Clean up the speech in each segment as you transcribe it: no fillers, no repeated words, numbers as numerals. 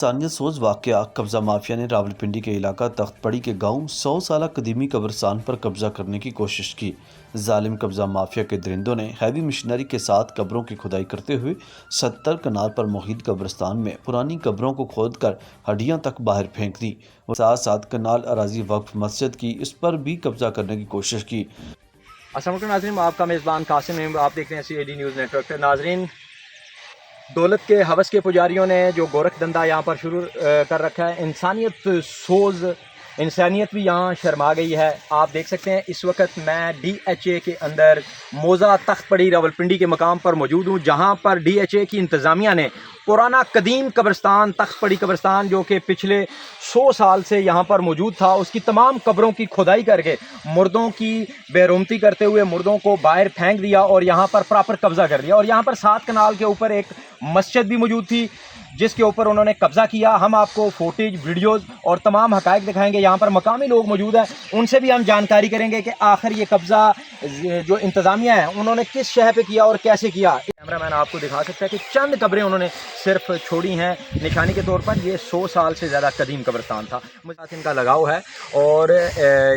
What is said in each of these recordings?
इंसानियत सोज वाक़या कब्ज़ा माफिया ने रावलपिंडी के इलाका तख्तपड़ी के गांव 100 साला कदीमी कब्रिस्तान पर कब्ज़ा करने की कोशिश की। जालिम कब्ज़ा माफिया के दरिंदों ने हैवी मशीनरी के साथ कब्रों की खुदाई करते हुए 70 कनाल पर मुहित कब्रिस्तान में पुरानी कब्रों को खोदकर हड्डियां तक बाहर फेंक दी। साथ साथ कनाल अराजी वक्फ मस्जिद की इस पर भी कब्ज़ा करने की कोशिश की। अस्सलाम वालेकुम नाज़रीन, आपका मेज़बान कासिम है। आप देख रहे हैं CID न्यूज़ नेटवर्क। नाज़रीन, दौलत के हवस के पुजारियों ने जो गोरख धंधा यहाँ पर शुरू कर रखा है, इंसानियत भी यहाँ शर्मा गई है। आप देख सकते हैं इस वक्त मैं DHA के अंदर मोज़ा तख्तपड़ी रावलपिंडी के मकाम पर मौजूद हूँ, जहाँ पर DHA की इंतज़ामिया ने पुराना कदीम कब्रिस्तान तख्तपड़ी कब्रिस्तान जो कि पिछले 100 साल से यहाँ पर मौजूद था, उसकी तमाम कब्रों की खुदाई करके मुर्दों की बेरुमती करते हुए मुर्दों को बाहर फेंक दिया और यहाँ पर प्रॉपर कब्ज़ा कर दिया। और यहाँ पर 7 कनाल के ऊपर एक मस्जिद भी मौजूद थी जिसके ऊपर उन्होंने कब्ज़ा किया। हम आपको फुटेज, वीडियोज़ और तमाम हक़ाइक़ दिखाएंगे। यहाँ पर मकामी लोग मौजूद हैं, उनसे भी हम जानकारी करेंगे कि आखिर ये कब्ज़ा जो इंतज़ामिया है उन्होंने किस शहर पे किया और कैसे किया। कैमरामैन आपको दिखा सकता है कि चंद कब्रें उन्होंने सिर्फ छोड़ी हैं निशानी के तौर पर। ये 100 साल से ज़्यादा कदीम कब्रिस्तान था। मुझे साथ इनका लगाव है और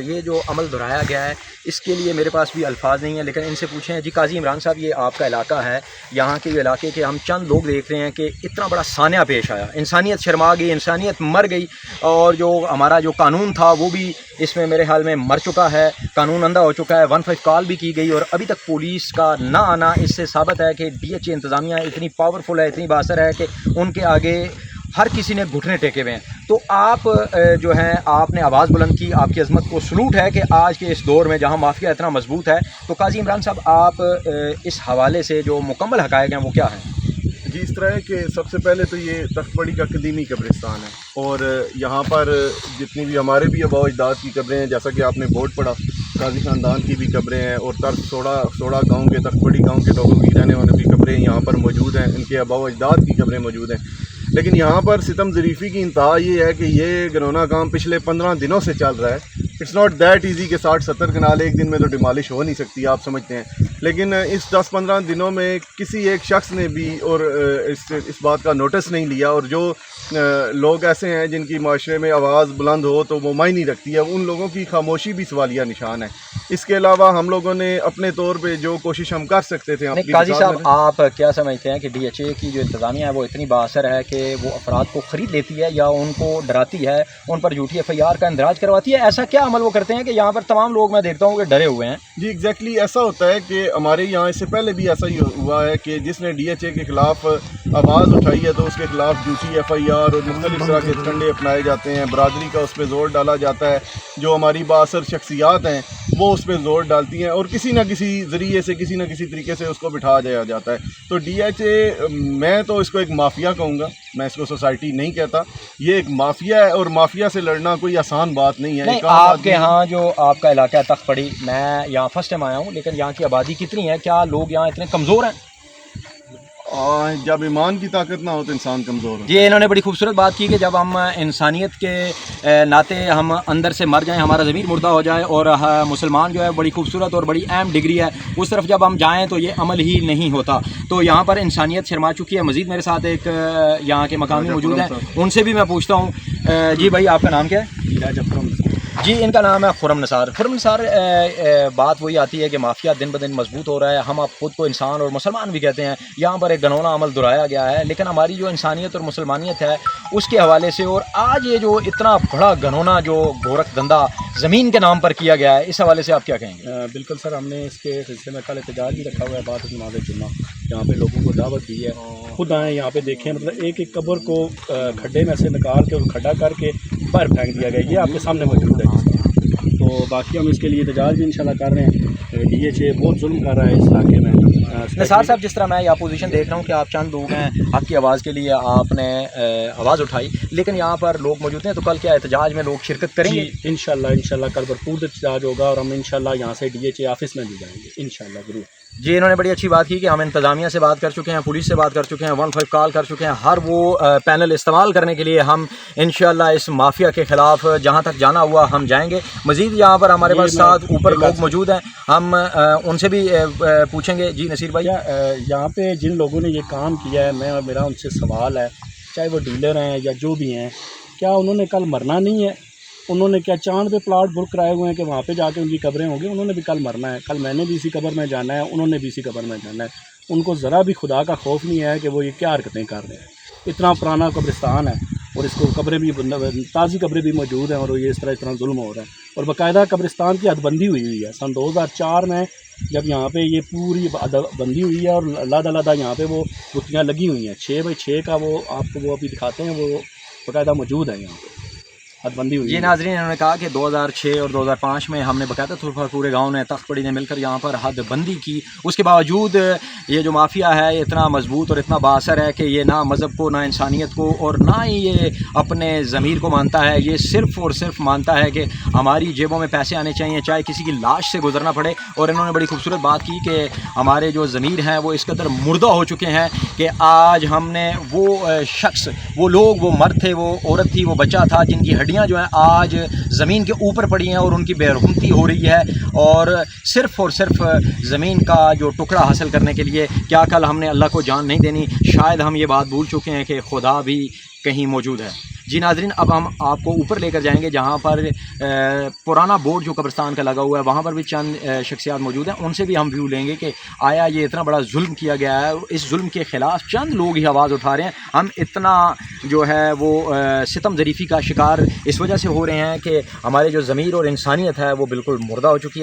ये जो अमल दोहराया गया है इसके लिए मेरे पास भी अल्फाज नहीं है, लेकिन इनसे पूछें। जी काजी इमरान साहब, ये आपका इलाका है, यहाँ के इलाके के हम चंद लोग देख रहे हैं कि इतना बड़ा सान्या पेश आया, इंसानियत शर्मा गई, इंसानियत मर गई और जो हमारा जो कानून था वो भी इसमें मेरे हाल में मर चुका है, कानून अंधा हो चुका है। 15 कॉल भी की गई और अभी तक पुलिस का ना आना इससे साबित है कि DHA इंतज़ामिया इतनी पावरफुल है, इतनी बासर है कि उनके आगे हर किसी ने घुटने टेके हुए हैं। तो आप जो हैं आपने आवाज़ बुलंद की, आपकी अज़मत को सलूट है कि आज के इस दौर में जहां माफिया इतना मजबूत है। तो काजी इमरान साहब, आप इस हवाले से जो मुकम्मल हक़ाइक़ हैं वो क्या हैं? जी, इस तरह है कि सबसे पहले तो ये तख्तपड़ी का कदीमी कब्रिस्तान है और यहाँ पर जितनी भी हमारे भी आबा अजदाद की कब्रें हैं, जैसा कि आपने बोर्ड पढ़ा, काजी ख़ानदान की भी कब्रें हैं और तर्क सोड़ा गाँव के तख्तपड़ी गाँव के लोगों की रहने वालों की कब्रें यहाँ पर मौजूद हैं, इनके आबा अजदाद की कब्रें मौजूद हैं। लेकिन यहाँ पर सितम ज़रीफ़ी की इंतहा ये है कि ये घिनौना काम पिछले 15 दिनों से चल रहा है। इट्स नॉट दैट ईजी कि 60-70 कनाल एक दिन में तो डिमॉलिश हो नहीं सकती, आप समझते हैं। लेकिन इस 10-15 दिनों में किसी एक शख्स ने भी और इस बात का नोटिस नहीं लिया, और जो लोग ऐसे हैं जिनकी माशरे में आवाज़ बुलंद हो तो वो मायने रखती है, उन लोगों की खामोशी भी सवालिया निशान है। इसके अलावा हम लोगों ने अपने तौर पे जो कोशिश हम कर सकते थे। काजी साहब, आप क्या समझते हैं कि DHA की जो इंतज़ामिया है वो इतनी बासर है कि वो अफराद को ख़रीद लेती है या उनको डराती है, उन पर झूठी FIR का इंदराज करवाती है? ऐसा क्या अमल वो करते हैं कि यहाँ पर तमाम लोग मैं देखता हूँ कि डरे हुए हैं? जी एग्जैक्टली ऐसा होता है कि हमारे यहाँ इससे पहले भी ऐसा ही हुआ है कि जिसने DHA के ख़िलाफ़ आवाज़ उठाई है तो उसके ख़िलाफ़ झूठी FIR और मुख्तलिफ तरह के कंडे अपनाए जाते हैं, बरादरी का उस पर ज़ोर डाला जाता है, जो हमारी बासर शख्सियात हैं वो उस पर ज़ोर डालती हैं और किसी न किसी ज़रिए से किसी न किसी तरीके से उसको बिठा दिया जाता है। तो DHA, मैं तो इसको एक माफिया कहूँगा, मैं इसको सोसाइटी नहीं कहता। ये एक माफिया है और माफिया से लड़ना कोई आसान बात नहीं है। नहीं, आपके यहाँ जो आपका इलाका है तख्तपड़ी, मैं यहाँ फर्स्ट टाइम आया हूँ, लेकिन यहाँ की आबादी कितनी है? क्या लोग यहाँ इतने कमज़ोर हैं? जब ईमान की ताकत ना हो तो इंसान कमज़ोर हो। ये इन्होंने बड़ी खूबसूरत बात की कि जब हम इंसानियत के नाते हम अंदर से मर जाएं, हमारा ज़मीर मुर्दा हो जाए, और मुसलमान जो है बड़ी खूबसूरत और बड़ी अहम डिग्री है, उस तरफ जब हम जाएं तो ये अमल ही नहीं होता। तो यहाँ पर इंसानियत शर्मा चुकी है। मज़ीद मेरे साथ एक यहाँ के मकामी मौजूद हैं, उनसे भी मैं पूछता हूँ। जी भाई, आपका नाम क्या है? जी, इनका नाम है खुरम नसार। खुरम नसार, बात वही आती है कि माफिया दिन ब दिन मजबूत हो रहा है। हम आप खुद को इंसान और मुसलमान भी कहते हैं। यहाँ पर एक घिनौना अमल दोहराया गया है, लेकिन हमारी जो इंसानियत और मुसलमानियत है उसके हवाले से, और आज ये जो इतना बड़ा घिनौना जो गोरख धंधा ज़मीन के नाम पर किया गया है, इस हवाले से आप क्या कहेंगे? बिल्कुल सर, हमने इसके सिलसिले में कल एहतजाज भी रखा हुआ है, बात नमाज़ जुम्मा, यहाँ पे लोगों को दावत दी है। खुद आए यहाँ पे देखें, मतलब एक एक कब्र को खड्डे में से निकाल के और खड्डा करके बाहर फेंक दिया गया। ये आपके सामने मौजूद है। तो बाकी हम इसके लिए एहतजाज भी इंशाल्लाह कर रहे हैं। DHA बहुत जुल्म कर रहा है इस इलाके में। नसार साहब, जिस तरह मैं यहाँ पोजीशन देख रहा हूँ कि आप चंद लोग हैं, आपकी आवाज़ के लिए आपने आवाज़ उठाई, लेकिन यहाँ पर लोग मौजूद हैं, तो कल क्या एहतजाज में लोग शिरकत करेंगे? इंशाल्लाह कल भरपूर एहतजाज होगा और हम इंशाल्लाह यहाँ से DHA ऑफिस में भी जाएंगे इंशाल्लाह ज़रूर। जी, इन्होंने बड़ी अच्छी बात की कि हम इंतज़ामिया से बात कर चुके हैं, पुलिस से बात कर चुके हैं, 15 कॉल कर चुके हैं, हर वो पैनल इस्तेमाल करने के लिए हम इंशाल्लाह इस माफिया के ख़िलाफ़ जहाँ तक जाना हुआ हम जाएंगे। मज़ीद यहाँ पर हमारे पास साथ ऊपर लोग मौजूद हैं, हम उनसे भी पूछेंगे। जी नसीर भाई, यहाँ पे जिन लोगों ने ये काम किया है, मेरा उनसे सवाल है چاہے وہ ڈیلر ہیں یا جو بھی ہیں، کیا انہوں نے کل مرنا نہیں ہے؟ انہوں نے کیا چاند پہ پلاٹ بک کرائے ہوئے ہیں کہ وہاں پہ جا کے ان کی قبریں ہوں گی؟ انہوں نے بھی کل مرنا ہے، کل میں نے بھی اسی قبر میں جانا ہے، انہوں نے بھی اسی قبر میں جانا ہے۔ ان کو ذرا بھی خدا کا خوف نہیں ہے کہ وہ یہ کیا حرکتیں کر رہے ہیں۔ اتنا پرانا قبرستان ہے اور اس کو قبریں بھی تازی قبریں بھی موجود ہیں، اور یہ اس طرح ظلم ہو رہا ہے۔ اور باقاعدہ قبرستان کی حد بندی ہوئی ہے سن 2004 میں، جب یہاں پہ یہ پوری بندی ہوئی ہے اور علیحدہ یہاں پہ وہ بتیاں لگی ہوئی ہیں 6x6 کا، وہ آپ کو وہ ابھی دکھاتے ہیں، وہ باقاعدہ موجود ہے یہاں پہ، حد بندی ہوئی یہ ہے۔ ناظرین انہوں نے کہا کہ 2006 اور 2005 میں ہم نے باقاعدہ طور پر پورے گاؤں نے تخت پڑی نے مل کر یہاں پر حد بندی کی، اس کے باوجود یہ جو مافیا ہے اتنا مضبوط اور اتنا بااثر ہے کہ یہ نہ مذہب کو، نہ انسانیت کو، اور نہ ہی یہ اپنے ضمیر کو مانتا ہے۔ یہ صرف اور صرف مانتا ہے کہ ہماری جیبوں میں پیسے آنے چاہیے، چاہے کسی کی لاش سے گزرنا پڑے۔ اور انہوں نے بڑی خوبصورت بات کی کہ ہمارے جو ضمیر ہیں وہ اس قدر مردہ ہو چکے ہیں کہ آج ہم نے وہ شخص، وہ لوگ، وہ مرد تھے، وہ عورت تھی، وہ بچہ تھا، جن کی ہڈیاں جو ہیں آج زمین کے اوپر پڑی ہیں اور ان کی بے رحمتی ہو رہی ہے، اور صرف زمین کا جو ٹکڑا حاصل کرنے کے لیے کیا کل ہم نے اللہ کو جان نہیں دینی؟ شاید ہم یہ بات بھول چکے ہیں کہ خدا بھی کہیں موجود ہے۔ جی ناظرین، اب ہم آپ کو اوپر لے کر جائیں گے جہاں پر پرانا بورڈ جو قبرستان کا لگا ہوا ہے، وہاں پر بھی چند شخصیات موجود ہیں، ان سے بھی ہم ویو لیں گے کہ آیا یہ اتنا بڑا ظلم کیا گیا ہے، اس ظلم کے خلاف چند لوگ ہی آواز اٹھا رہے ہیں۔ ہم اتنا جو ہے وہ ستم ظریفی کا شکار اس وجہ سے ہو رہے ہیں کہ ہمارے جو ضمیر اور انسانیت ہے وہ بالکل مردہ ہو چکی ہے۔